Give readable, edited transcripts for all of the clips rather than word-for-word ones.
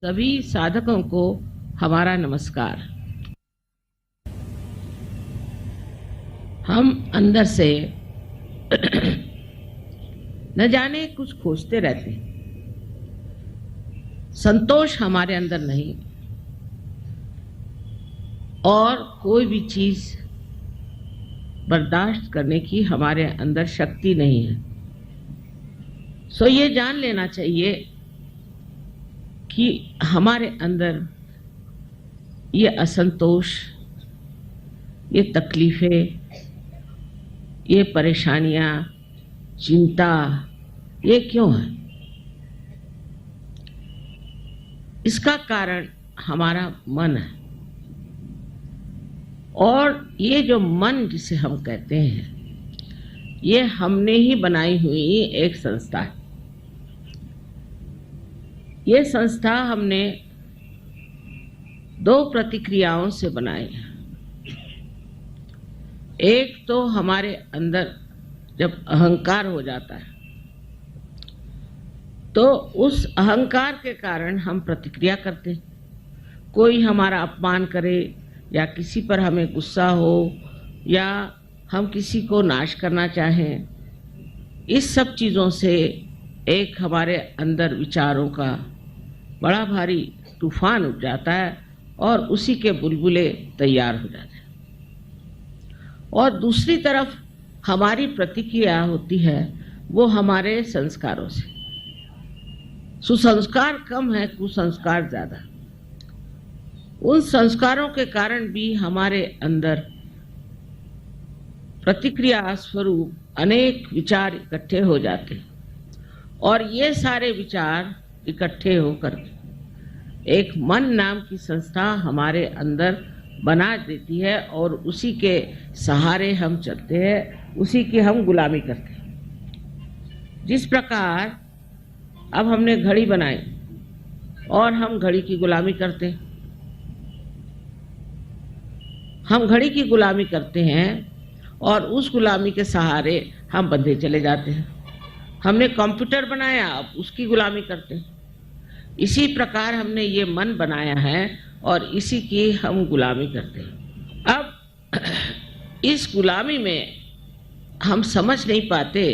सभी साधकों को हमारा नमस्कार। हम अंदर से न जाने कुछ खोजते रहते हैं। संतोष हमारे अंदर नहीं और कोई भी चीज बर्दाश्त करने की हमारे अंदर शक्ति नहीं है। सो ये जान लेना चाहिए कि हमारे अंदर ये असंतोष, ये तकलीफें, ये परेशानियां, चिंता, ये क्यों है? इसका कारण हमारा मन है। और ये जो मन जिसे हम कहते हैं, ये हमने ही बनाई हुई एक संस्था है। ये संस्था हमने दो प्रतिक्रियाओं से बनाई है। एक तो हमारे अंदर जब अहंकार हो जाता है तो उस अहंकार के कारण हम प्रतिक्रिया करते हैं। कोई हमारा अपमान करे या किसी पर हमें गुस्सा हो या हम किसी को नाश करना चाहें, इस सब चीज़ों से एक हमारे अंदर विचारों का बड़ा भारी तूफान उठ जाता है और उसी के बुलबुले तैयार हो जाते हैं। और दूसरी तरफ हमारी प्रतिक्रिया होती है वो हमारे संस्कारों से। सुसंस्कार कम है, कुसंस्कार ज्यादा। उन संस्कारों के कारण भी हमारे अंदर प्रतिक्रिया स्वरूप अनेक विचार इकट्ठे हो जाते हैं और ये सारे विचार इकट्ठे होकर एक मन नाम की संस्था हमारे अंदर बना देती है और उसी के सहारे हम चलते हैं, उसी की हम गुलामी करते हैं। जिस प्रकार अब हमने घड़ी बनाई और हम घड़ी की गुलामी करते हैं। हम घड़ी की गुलामी करते हैं और उस गुलामी के सहारे हम बंधे चले जाते हैं। हमने कंप्यूटर बनाया, अब उसकी गुलामी करते हैं। इसी प्रकार हमने ये मन बनाया है और इसी की हम गुलामी करते हैं। अब इस गुलामी में हम समझ नहीं पाते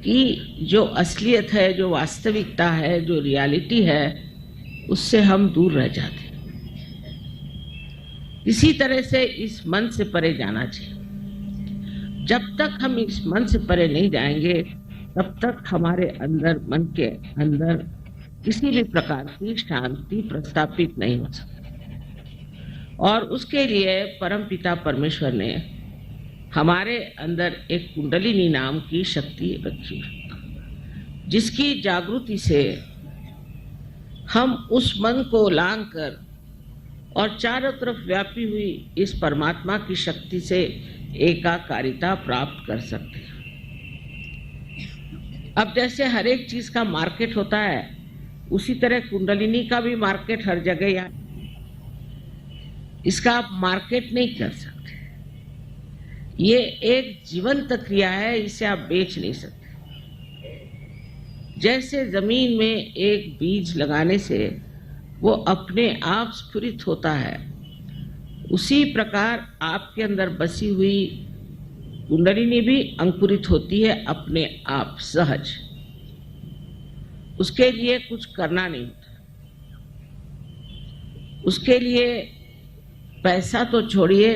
कि जो असलियत है, जो वास्तविकता है, जो रियलिटी है, उससे हम दूर रह जाते हैं। इसी तरह से इस मन से परे जाना चाहिए। जब तक हम इस मन से परे नहीं जाएंगे तब तक हमारे अंदर, मन के अंदर किसी भी प्रकार की शांति प्रस्थापित नहीं हो सकती। और उसके लिए परमपिता परमेश्वर ने हमारे अंदर एक कुंडलिनी नाम की शक्ति रखी है, जिसकी जागृति से हम उस मन को लांग कर और चारों तरफ व्यापी हुई इस परमात्मा की शक्ति से एकाकारिता प्राप्त कर सकते हैं। अब जैसे हर एक चीज का मार्केट होता है, उसी तरह कुंडलिनी का भी मार्केट हर जगह है। इसका आप मार्केट नहीं कर सकते। ये एक जीवंत क्रिया है, इसे आप बेच नहीं सकते। जैसे जमीन में एक बीज लगाने से वो अपने आप स्फुरित होता है, उसी प्रकार आपके अंदर बसी हुई कुंडलिनी भी अंकुरित होती है अपने आप सहज। उसके लिए कुछ करना नहीं होता। उसके लिए पैसा तो छोड़िए,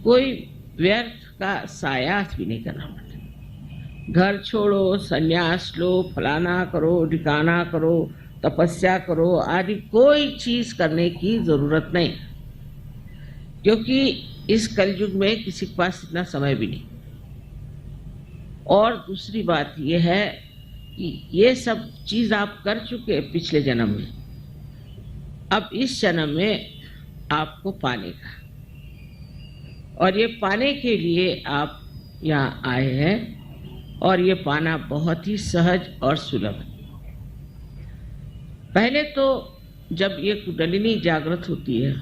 कोई व्यर्थ का सायास भी नहीं करना पड़ता। घर छोड़ो, संन्यास लो, फलाना करो, ठिकाना करो, तपस्या करो आदि कोई चीज करने की जरूरत नहीं, क्योंकि इस कलयुग में किसी के पास इतना समय भी नहीं। और दूसरी बात यह है कि ये सब चीज आप कर चुके पिछले जन्म में, अब इस जन्म में आपको पाने का, और ये पाने के लिए आप यहाँ आए हैं और ये पाना बहुत ही सहज और सुलभ है। पहले तो जब ये कुंडलिनी जागृत होती है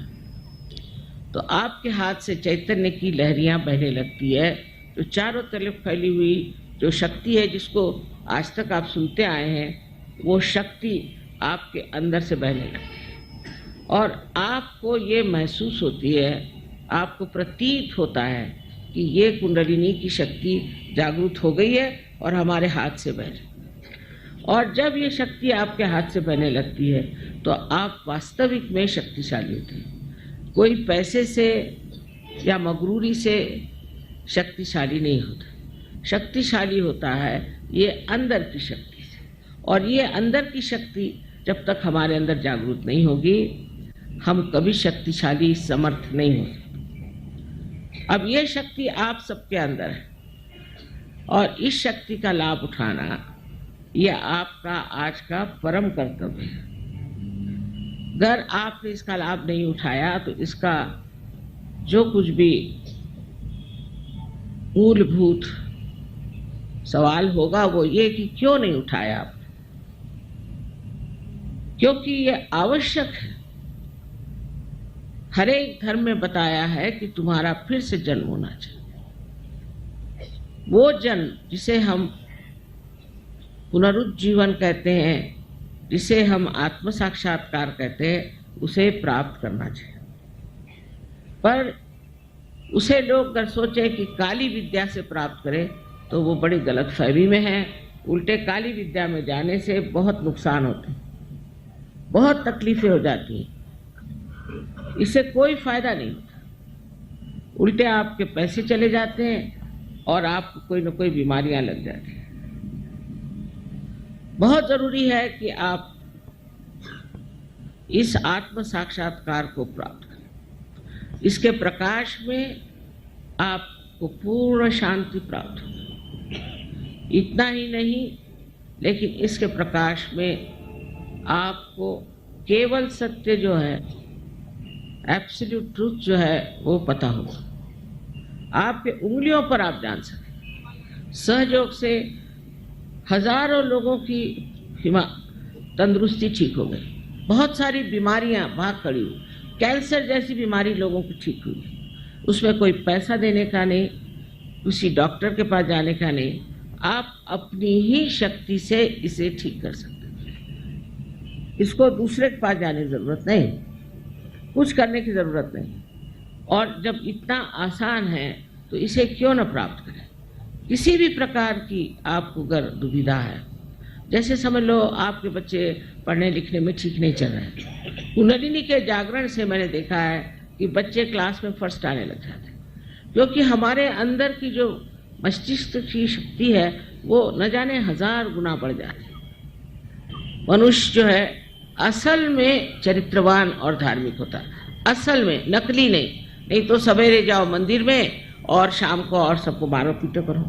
तो आपके हाथ से चैतन्य की लहरियां बहने लगती है, तो चारों तरफ फैली हुई जो शक्ति है, जिसको आज तक आप सुनते आए हैं, वो शक्ति आपके अंदर से बहने लगती है और आपको ये महसूस होती है, आपको प्रतीत होता है कि ये कुंडलिनी की शक्ति जागृत हो गई है और हमारे हाथ से बह रही। और जब ये शक्ति आपके हाथ से बहने लगती है तो आप वास्तविक में शक्तिशाली होते हैं। कोई पैसे से या मगरूरी से शक्तिशाली नहीं होता। शक्तिशाली होता है ये अंदर की शक्ति से, और ये अंदर की शक्ति जब तक हमारे अंदर जागृत नहीं होगी, हम कभी शक्तिशाली समर्थ नहीं हो सकते। अब ये शक्ति आप सबके अंदर है और इस शक्ति का लाभ उठाना ये आपका आज का परम कर्तव्य है। अगर आपने इसका लाभ नहीं उठाया तो इसका जो कुछ भी मूलभूत सवाल होगा वो ये कि क्यों नहीं उठाया आपने, क्योंकि ये आवश्यक है। हर एक धर्म में बताया है कि तुम्हारा फिर से जन्म होना चाहिए। वो जन्म जिसे हम पुनरुज्जीवन कहते हैं, जिसे हम आत्म साक्षात्कार कहते हैं, उसे प्राप्त करना चाहिए। पर उसे लोग अगर सोचे कि काली विद्या से प्राप्त करें तो वो बड़ी गलतफहमी में है। उल्टे काली विद्या में जाने से बहुत नुकसान होते हैं, बहुत तकलीफें हो जाती हैं, इससे कोई फायदा नहीं होता। उल्टे आपके पैसे चले जाते हैं और आपको कोई न कोई बीमारियां लग जाती हैं। बहुत जरूरी है कि आप इस आत्म साक्षात्कार को प्राप्त करें। इसके प्रकाश में आपको पूर्ण शांति प्राप्त होगी। इतना ही नहीं, लेकिन इसके प्रकाश में आपको केवल सत्य जो है, एब्सोल्यूट ट्रूथ जो है, वो पता होगा। आपके उंगलियों पर आप जान सकें। सहयोग से हजारों लोगों की तंदुरुस्ती ठीक हो गई। बहुत सारी बीमारियां भाग खड़ी हुई। कैंसर जैसी बीमारी लोगों की ठीक हुई। उसमें कोई पैसा देने का नहीं, किसी डॉक्टर के पास जाने का नहीं। आप अपनी ही शक्ति से इसे ठीक कर सकते हैं। इसको दूसरे के पास जाने की जरूरत नहीं, कुछ करने की जरूरत नहीं। और जब इतना आसान है तो इसे क्यों न प्राप्त करें। किसी भी प्रकार की आपको अगर दुविधा है, जैसे समझ लो आपके बच्चे पढ़ने लिखने में ठीक नहीं चल रहे हैं, कुंडलिनी के जागरण से मैंने देखा है कि बच्चे क्लास में फर्स्ट आने लग जाते हैं। क्योंकि हमारे अंदर की जो मस्तिष्क की शक्ति है वो न जाने 1000 गुना बढ़ जाती है। मनुष्य जो है असल में चरित्रवान और धार्मिक होता है, असल में, नकली नहीं। नहीं तो सवेरे जाओ मंदिर में और शाम को और सबको मारो पीटो करो।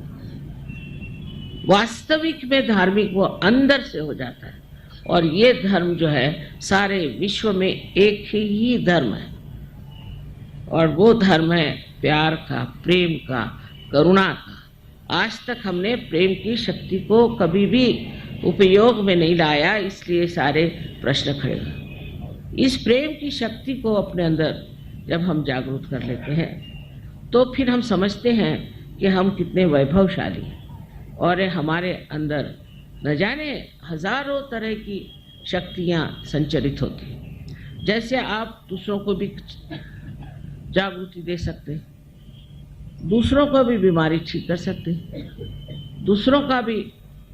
वास्तविक में धार्मिक वो अंदर से हो जाता है। और ये धर्म जो है सारे विश्व में एक ही धर्म है, और वो धर्म है प्यार का, प्रेम का, करुणा का। आज तक हमने प्रेम की शक्ति को कभी भी उपयोग में नहीं लाया, इसलिए सारे प्रश्न खड़े हुए। इस प्रेम की शक्ति को अपने अंदर जब हम जागरूक कर लेते हैं तो फिर हम समझते हैं कि हम कितने वैभवशाली हैं और हमारे अंदर न जाने हजारों तरह की शक्तियाँ संचरित होती हैं। जैसे आप दूसरों को भी जागृति दे सकते हैं, दूसरों को भी बीमारी ठीक कर सकते हैं, दूसरों का भी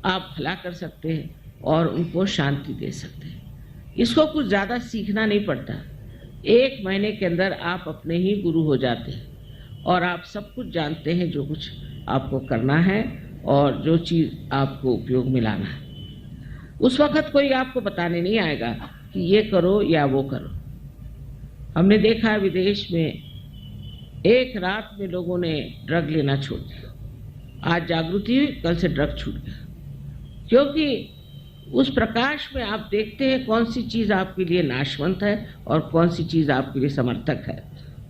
आप भला कर सकते हैं और उनको शांति दे सकते हैं। इसको कुछ ज़्यादा सीखना नहीं पड़ता। 1 महीने के अंदर आप अपने ही गुरु हो जाते हैं और आप सब कुछ जानते हैं जो कुछ आपको करना है और जो चीज़ आपको उपयोग में लाना है। उस वक़्त कोई आपको बताने नहीं आएगा कि ये करो या वो करो। हमने देखा है विदेश में एक रात में लोगों ने ड्रग लेना छोड़ दिया। आज जागृति हुई, कल से ड्रग छूट गया। क्योंकि उस प्रकाश में आप देखते हैं कौन सी चीज़ आपके लिए नाशवंत है और कौन सी चीज़ आपके लिए समर्थक है,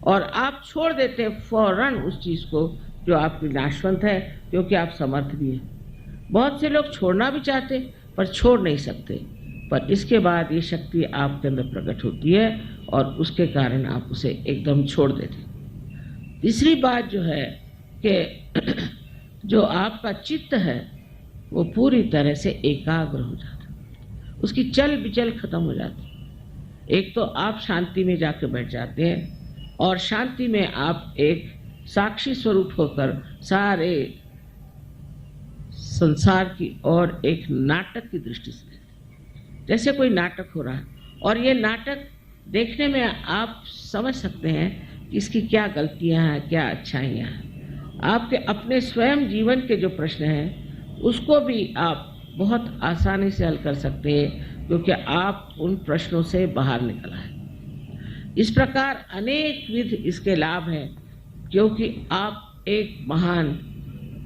और आप छोड़ देते हैं फौरन उस चीज़ को जो आपकी नाशवंत है, क्योंकि आप समर्थ भी हैं। बहुत से लोग छोड़ना भी चाहते पर छोड़ नहीं सकते, पर इसके बाद ये शक्ति आपके अंदर प्रकट होती है और उसके कारण आप उसे एकदम छोड़ देते हैं। तीसरी बात जो है कि जो आपका चित्त है वो पूरी तरह से एकाग्र हो जाता है। उसकी चल बिचल खत्म हो जाती है। एक तो आप शांति में जाके बैठ जाते हैं और शांति में आप एक साक्षी स्वरूप होकर सारे संसार की और एक नाटक की दृष्टि से देखते, जैसे कोई नाटक हो रहा है और ये नाटक देखने में आप समझ सकते हैं कि इसकी क्या गलतियां हैं, क्या अच्छाइयां हैं। आपके अपने स्वयं जीवन के जो प्रश्न हैं उसको भी आप बहुत आसानी से हल कर सकते हैं, क्योंकि आप उन प्रश्नों से बाहर निकल आए। इस प्रकार अनेक विध इसके लाभ हैं, क्योंकि आप एक महान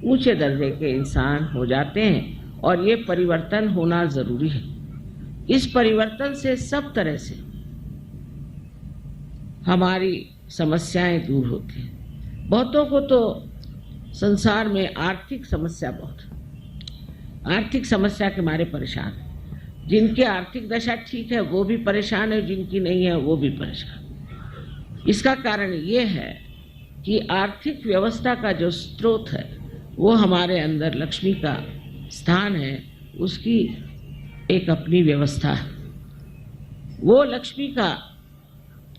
ऊंचे दर्जे के इंसान हो जाते हैं और ये परिवर्तन होना जरूरी है। इस परिवर्तन से सब तरह से हमारी समस्याएं दूर होती हैं। बहुतों को तो संसार में आर्थिक समस्या बहुत है, आर्थिक समस्या के मारे परेशान है। जिनकी आर्थिक दशा ठीक है वो भी परेशान है, जिनकी नहीं है वो भी परेशान। इसका कारण ये है कि आर्थिक व्यवस्था का जो स्रोत है वो हमारे अंदर लक्ष्मी का स्थान है, उसकी एक अपनी व्यवस्था है। वो लक्ष्मी का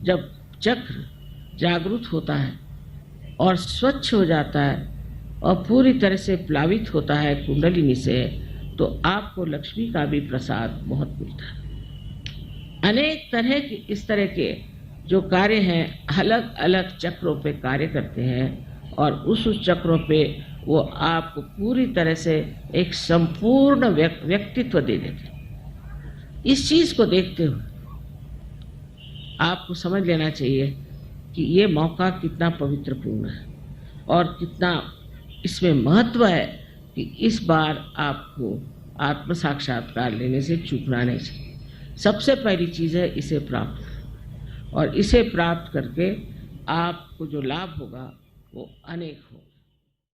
जब चक्र जागृत होता है और स्वच्छ हो जाता है और पूरी तरह से प्लावित होता है कुंडलिनी से, तो आपको लक्ष्मी का भी प्रसाद बहुत मिलता है। अनेक तरह के इस तरह के जो कार्य हैं अलग अलग चक्रों पे कार्य करते हैं और उस चक्रों पे वो आपको पूरी तरह से एक संपूर्ण व्यक्तित्व दे देते हैं। इस चीज को देखते हुए आपको समझ लेना चाहिए कि ये मौका कितना पवित्रपूर्ण है और कितना इसमें महत्व है कि इस बार आपको आत्म साक्षात्कार लेने से चूकना नहीं चाहिए। सबसे पहली चीज़ है इसे प्राप्त करें और इसे प्राप्त करके आपको जो लाभ होगा वो अनेक होगा।